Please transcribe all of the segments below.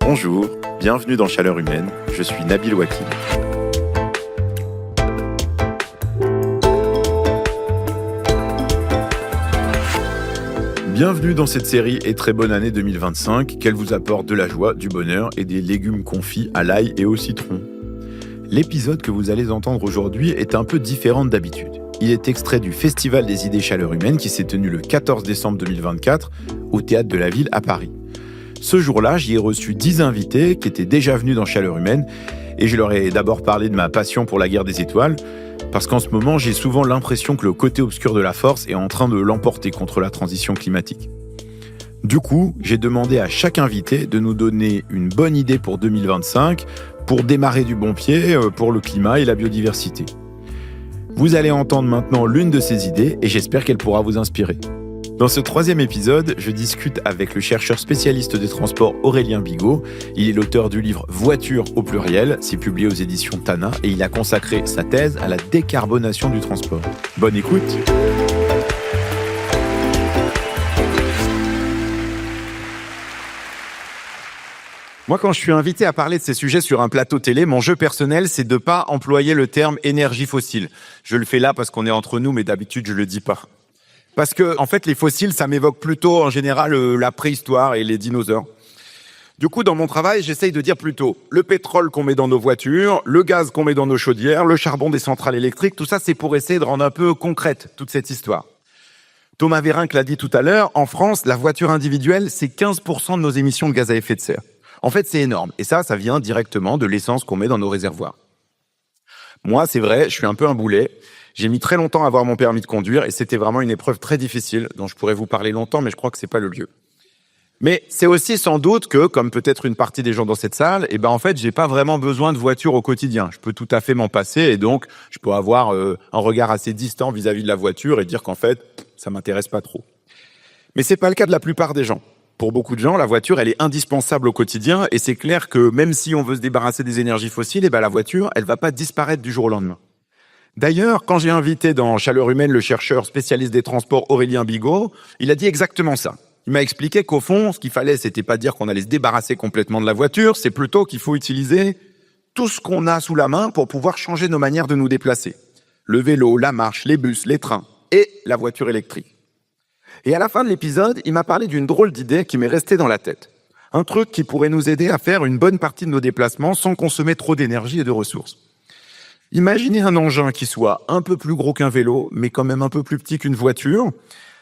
Bonjour, bienvenue dans Chaleur Humaine, je suis Nabil Wakil. Bienvenue dans cette série et très bonne année 2025, qu'elle vous apporte de la joie, du bonheur et des légumes confits à l'ail et au citron. L'épisode que vous allez entendre aujourd'hui est un peu différent d'habitude. Il est extrait du Festival des idées Chaleur Humaine qui s'est tenu le 14 décembre 2024 au Théâtre de la Ville à Paris. Ce jour-là, j'y ai reçu 10 invités qui étaient déjà venus dans Chaleur Humaine et je leur ai d'abord parlé de ma passion pour la guerre des étoiles parce qu'en ce moment, j'ai souvent l'impression que le côté obscur de la force est en train de l'emporter contre la transition climatique. Du coup, j'ai demandé à chaque invité de nous donner une bonne idée pour 2025 pour démarrer du bon pied pour le climat et la biodiversité. Vous allez entendre maintenant l'une de ces idées et j'espère qu'elle pourra vous inspirer. Dans ce troisième épisode, je discute avec le chercheur spécialiste des transports Aurélien Bigot. Il est l'auteur du livre « Voiture au pluriel », c'est publié aux éditions Tana, et il a consacré sa thèse à la décarbonation du transport. Bonne écoute. Moi, quand je suis invité à parler de ces sujets sur un plateau télé, mon jeu personnel, c'est de pas employer le terme énergie fossile. Je le fais là parce qu'on est entre nous, mais d'habitude, je le dis pas. Parce que, en fait, les fossiles, ça m'évoque plutôt, en général, la préhistoire et les dinosaures. Du coup, dans mon travail, j'essaye de dire plutôt le pétrole qu'on met dans nos voitures, le gaz qu'on met dans nos chaudières, le charbon des centrales électriques, tout ça, c'est pour essayer de rendre un peu concrète toute cette histoire. Thomas Vérinck l'a dit tout à l'heure, en France, la voiture individuelle, c'est 15% de nos émissions de gaz à effet de serre. En fait, c'est énorme. Et ça vient directement de l'essence qu'on met dans nos réservoirs. Moi, c'est vrai, je suis un peu un boulet. J'ai mis très longtemps à avoir mon permis de conduire et c'était vraiment une épreuve très difficile dont je pourrais vous parler longtemps, mais je crois que c'est pas le lieu. Mais c'est aussi sans doute que, comme peut-être une partie des gens dans cette salle, en fait, j'ai pas vraiment besoin de voiture au quotidien. Je peux tout à fait m'en passer et donc je peux avoir un regard assez distant vis-à-vis de la voiture et dire qu'en fait, ça m'intéresse pas trop. Mais c'est pas le cas de la plupart des gens. Pour beaucoup de gens, la voiture, elle est indispensable au quotidien et c'est clair que même si on veut se débarrasser des énergies fossiles, la voiture, elle va pas disparaître du jour au lendemain. D'ailleurs, quand j'ai invité dans Chaleur Humaine le chercheur spécialiste des transports Aurélien Bigot, il a dit exactement ça. Il m'a expliqué qu'au fond, ce qu'il fallait, c'était pas dire qu'on allait se débarrasser complètement de la voiture, c'est plutôt qu'il faut utiliser tout ce qu'on a sous la main pour pouvoir changer nos manières de nous déplacer. Le vélo, la marche, les bus, les trains et la voiture électrique. Et à la fin de l'épisode, il m'a parlé d'une drôle d'idée qui m'est restée dans la tête. Un truc qui pourrait nous aider à faire une bonne partie de nos déplacements sans consommer trop d'énergie et de ressources. Imaginez un engin qui soit un peu plus gros qu'un vélo, mais quand même un peu plus petit qu'une voiture.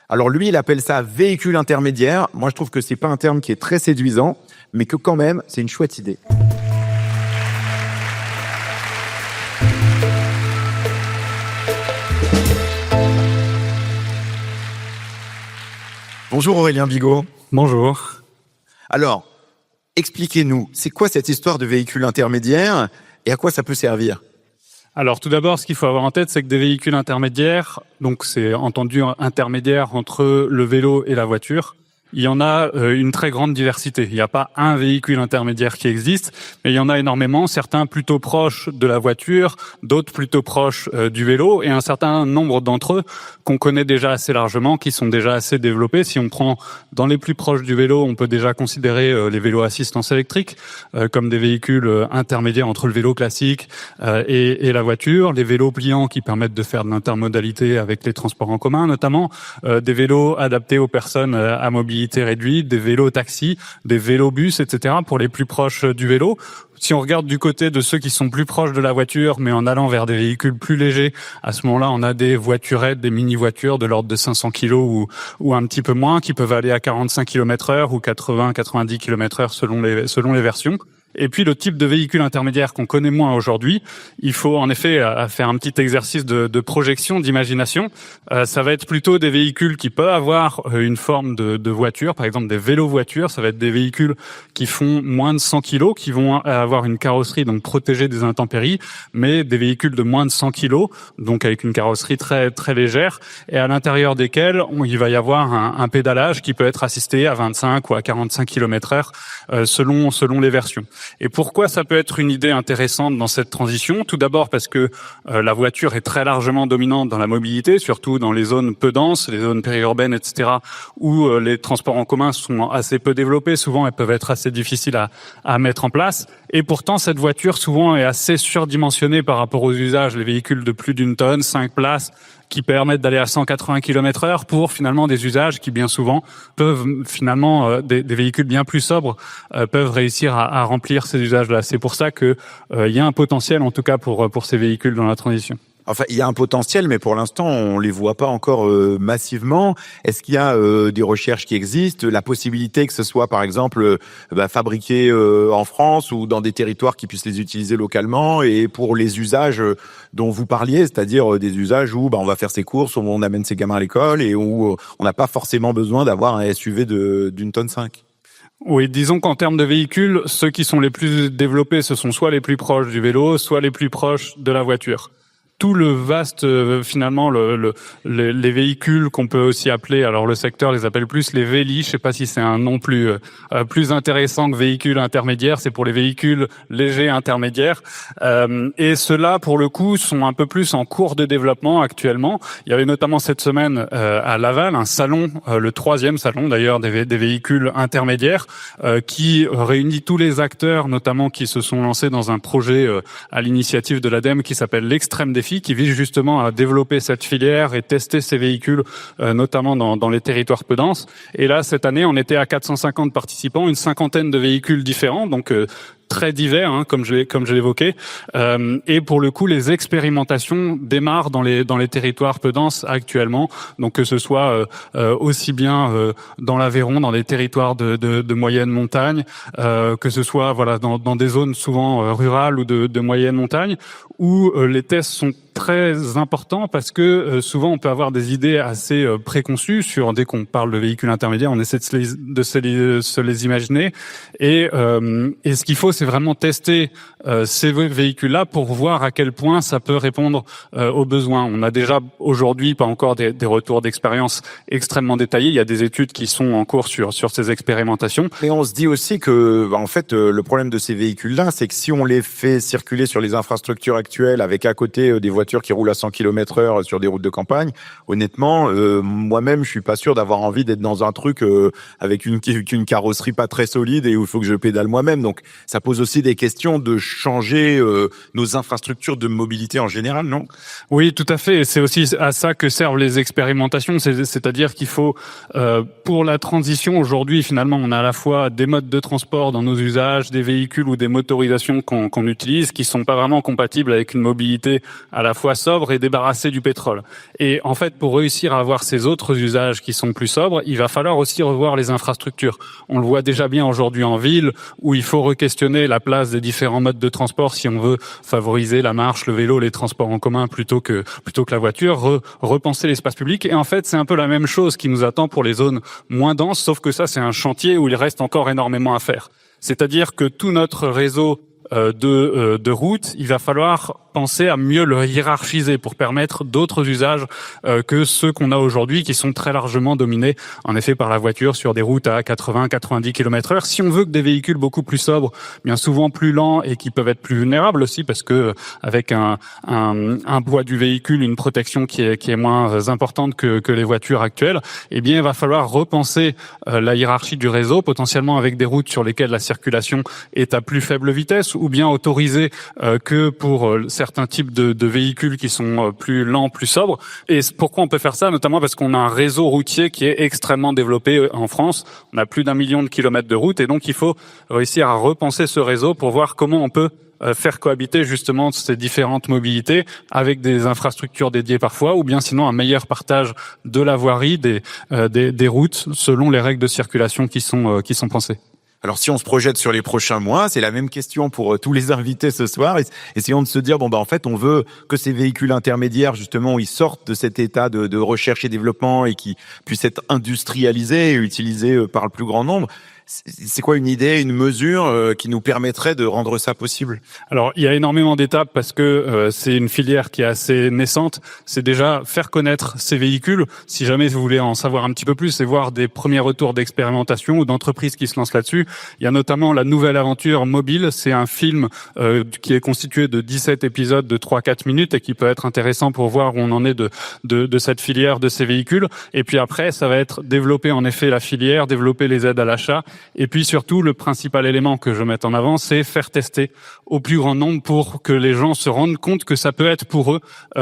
Alors lui, il appelle ça véhicule intermédiaire. Moi, je trouve que c'est pas un terme qui est très séduisant, mais que quand même, c'est une chouette idée. Bonjour Aurélien Bigot. Bonjour. Alors, expliquez-nous, c'est quoi cette histoire de véhicule intermédiaire et à quoi ça peut servir ? Alors tout d'abord, ce qu'il faut avoir en tête, c'est que des véhicules intermédiaires, donc c'est entendu intermédiaire entre le vélo et la voiture, il y en a une très grande diversité. Il n'y a pas un véhicule intermédiaire qui existe, mais il y en a énormément, certains plutôt proches de la voiture, d'autres plutôt proches du vélo, et un certain nombre d'entre eux qu'on connaît déjà assez largement, qui sont déjà assez développés. Si on prend dans les plus proches du vélo, on peut déjà considérer les vélos assistance électrique comme des véhicules intermédiaires entre le vélo classique et la voiture, les vélos pliants qui permettent de faire de l'intermodalité avec les transports en commun notamment, des vélos adaptés aux personnes à mobilité réduite, des vélos taxis, des vélos bus, etc. pour les plus proches du vélo. Si on regarde du côté de ceux qui sont plus proches de la voiture, mais en allant vers des véhicules plus légers, à ce moment-là, on a des voiturettes, des mini-voitures de l'ordre de 500 kg ou un petit peu moins, qui peuvent aller à 45 km/h ou 80-90 km/h selon les versions. Et puis le type de véhicule intermédiaire qu'on connaît moins aujourd'hui, il faut en effet faire un petit exercice de projection, d'imagination. Ça va être plutôt des véhicules qui peuvent avoir une forme de voiture, par exemple des vélos-voitures. Ça va être des véhicules qui font moins de 100 kg, qui vont avoir une carrosserie donc protégée des intempéries, mais des véhicules de moins de 100 kg, donc avec une carrosserie très très légère, et à l'intérieur desquels il va y avoir un pédalage qui peut être assisté à 25 ou à 45 km/h selon les versions. Et pourquoi ça peut être une idée intéressante dans cette transition? Tout d'abord parce que la voiture est très largement dominante dans la mobilité, surtout dans les zones peu denses, les zones périurbaines, etc., où les transports en commun sont assez peu développés. Souvent, elles peuvent être assez difficiles à mettre en place. Et pourtant, cette voiture, souvent, est assez surdimensionnée par rapport aux usages. Les véhicules de plus d'1 tonne, 5 places, qui permettent d'aller à 180 km/h pour finalement des usages qui bien souvent peuvent finalement des véhicules bien plus sobres peuvent réussir à remplir ces usages-là. C'est pour ça que il y a un potentiel en tout cas pour ces véhicules dans la transition. Enfin, il y a un potentiel, mais pour l'instant, on les voit pas encore massivement. Est-ce qu'il y a des recherches qui existent, la possibilité que ce soit, par exemple, fabriqué en France ou dans des territoires qui puissent les utiliser localement, et pour les usages dont vous parliez, c'est-à-dire des usages où on va faire ses courses, où on amène ses gamins à l'école et où on n'a pas forcément besoin d'avoir un SUV d'1 tonne 5. Oui, disons qu'en termes de véhicules, ceux qui sont les plus développés, ce sont soit les plus proches du vélo, soit les plus proches de la voiture. Tout le vaste, finalement, les véhicules qu'on peut aussi appeler, alors le secteur les appelle plus les vélis, je sais pas si c'est un nom plus intéressant que véhicules intermédiaires, c'est pour les véhicules légers intermédiaires. Et ceux-là, pour le coup, sont un peu plus en cours de développement actuellement. Il y avait notamment cette semaine à Laval un salon, le 3e salon d'ailleurs des véhicules intermédiaires, qui réunit tous les acteurs, notamment qui se sont lancés dans un projet à l'initiative de l'ADEME qui s'appelle l'Extrême Défi, qui vise justement à développer cette filière et tester ces véhicules, notamment dans les territoires peu denses. Et là, cette année, on était à 450 participants, une cinquantaine de véhicules différents, donc très divers, comme je l'évoquais. Et pour le coup, les expérimentations démarrent dans les territoires peu denses actuellement. Donc que ce soit aussi bien dans l'Aveyron, dans des territoires de moyenne montagne, que ce soit dans des zones souvent rurales ou de moyenne montagne, où les tests sont très importants parce que souvent on peut avoir des idées assez préconçues dès qu'on parle de véhicules intermédiaires, on essaie de se les imaginer. Et ce qu'il faut, c'est vraiment tester ces véhicules-là pour voir à quel point ça peut répondre aux besoins. On a déjà aujourd'hui pas encore des retours d'expérience extrêmement détaillés. Il y a des études qui sont en cours sur ces expérimentations. Et on se dit aussi que, en fait, le problème de ces véhicules-là, c'est que si on les fait circuler sur les infrastructures actuelles avec à côté des voitures qui roulent à 100 km/h sur des routes de campagne, honnêtement, moi-même, je suis pas sûr d'avoir envie d'être dans un truc avec une carrosserie pas très solide et où il faut que je pédale moi-même. Donc, ça pose aussi des questions de changer nos infrastructures de mobilité en général, non? Oui, tout à fait. Et c'est aussi à ça que servent les expérimentations. C'est-à-dire qu'il faut, pour la transition aujourd'hui, finalement, on a à la fois des modes de transport dans nos usages, des véhicules ou des motorisations qu'on utilise qui sont pas vraiment compatibles avec une mobilité à la fois sobre et débarrassée du pétrole. Et en fait, pour réussir à avoir ces autres usages qui sont plus sobres, il va falloir aussi revoir les infrastructures. On le voit déjà bien aujourd'hui en ville, où il faut re-questionner la place des différents modes de transport si on veut favoriser la marche, le vélo, les transports en commun plutôt que la voiture, repenser l'espace public. Et en fait, c'est un peu la même chose qui nous attend pour les zones moins denses, sauf que ça, c'est un chantier où il reste encore énormément à faire. C'est-à-dire que tout notre réseau de routes, il va falloir penser à mieux le hiérarchiser pour permettre d'autres usages que ceux qu'on a aujourd'hui, qui sont très largement dominés en effet par la voiture sur des routes à 80-90 km/h. Si on veut que des véhicules beaucoup plus sobres, bien souvent plus lents et qui peuvent être plus vulnérables aussi, parce que avec un poids du véhicule, une protection qui est moins importante que les voitures actuelles, eh bien il va falloir repenser la hiérarchie du réseau, potentiellement avec des routes sur lesquelles la circulation est à plus faible vitesse, ou bien autoriser que pour certains types de véhicules qui sont plus lents, plus sobres. Et pourquoi on peut faire ça? Notamment parce qu'on a un réseau routier qui est extrêmement développé en France. On a plus d'1 million de kilomètres de route et donc il faut réussir à repenser ce réseau pour voir comment on peut faire cohabiter justement ces différentes mobilités avec des infrastructures dédiées parfois, ou bien sinon un meilleur partage de la voirie, des routes selon les règles de circulation qui sont pensées. Alors si on se projette sur les prochains mois, c'est la même question pour tous les invités ce soir. Essayons de se dire, en fait, on veut que ces véhicules intermédiaires, justement, ils sortent de cet état de recherche et développement et qui puissent être industrialisés et utilisés par le plus grand nombre. C'est quoi une idée, une mesure qui nous permettrait de rendre ça possible? Alors, il y a énormément d'étapes parce que c'est une filière qui est assez naissante. C'est déjà faire connaître ces véhicules. Si jamais vous voulez en savoir un petit peu plus et voir des premiers retours d'expérimentation ou d'entreprises qui se lancent là-dessus, il y a notamment la nouvelle aventure mobile. C'est un film qui est constitué de 17 épisodes de 3-4 minutes et qui peut être intéressant pour voir où on en est de cette filière, de ces véhicules. Et puis après, ça va être développer en effet la filière, développer les aides à l'achat. Et puis surtout, le principal élément que je mets en avant, c'est faire tester au plus grand nombre pour que les gens se rendent compte que ça peut être pour eux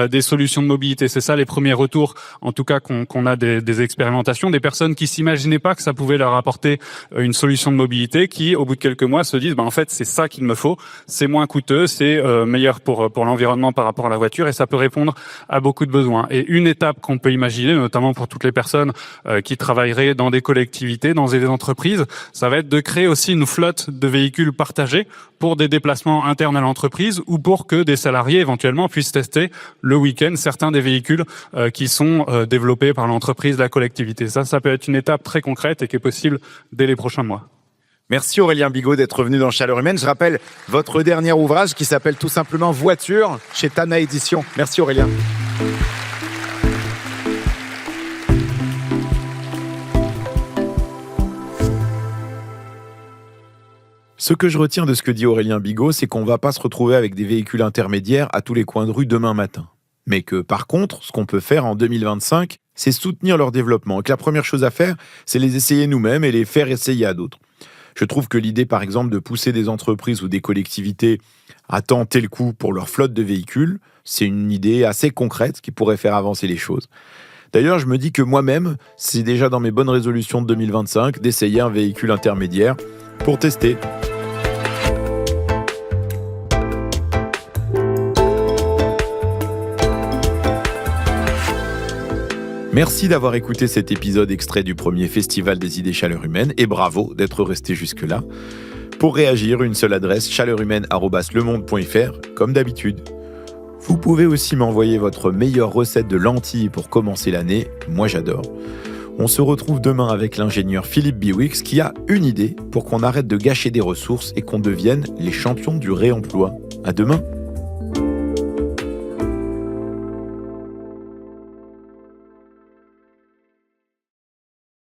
des solutions de mobilité. C'est ça les premiers retours, en tout cas qu'on a des expérimentations, des personnes qui s'imaginaient pas que ça pouvait leur apporter une solution de mobilité, qui au bout de quelques mois se disent en fait c'est ça qu'il me faut, c'est moins coûteux, c'est meilleur pour l'environnement par rapport à la voiture et ça peut répondre à beaucoup de besoins. Et une étape qu'on peut imaginer, notamment pour toutes les personnes qui travailleraient dans des collectivités, dans des entreprises, ça va être de créer aussi une flotte de véhicules partagés pour des déplacements internes à l'entreprise ou pour que des salariés éventuellement puissent tester le week-end certains des véhicules qui sont développés par l'entreprise, la collectivité. Ça peut être une étape très concrète et qui est possible dès les prochains mois. Merci Aurélien Bigot d'être venu dans Chaleur Humaine. Je rappelle votre dernier ouvrage qui s'appelle tout simplement Voiture chez Tana Édition. Merci Aurélien. Ce que je retiens de ce que dit Aurélien Bigot, c'est qu'on ne va pas se retrouver avec des véhicules intermédiaires à tous les coins de rue demain matin. Mais que par contre, ce qu'on peut faire en 2025, c'est soutenir leur développement. Et que la première chose à faire, c'est les essayer nous-mêmes et les faire essayer à d'autres. Je trouve que l'idée, par exemple, de pousser des entreprises ou des collectivités à tenter le coup pour leur flotte de véhicules, c'est une idée assez concrète qui pourrait faire avancer les choses. D'ailleurs, je me dis que moi-même, c'est déjà dans mes bonnes résolutions de 2025 d'essayer un véhicule intermédiaire pour tester. Merci d'avoir écouté cet épisode extrait du premier Festival des idées Chaleur Humaine et bravo d'être resté jusque-là. Pour réagir, une seule adresse, chaleurhumaine@lemonde.fr, comme d'habitude. Vous pouvez aussi m'envoyer votre meilleure recette de lentilles pour commencer l'année, moi j'adore. On se retrouve demain avec l'ingénieur Philippe Biwix qui a une idée pour qu'on arrête de gâcher des ressources et qu'on devienne les champions du réemploi. À demain.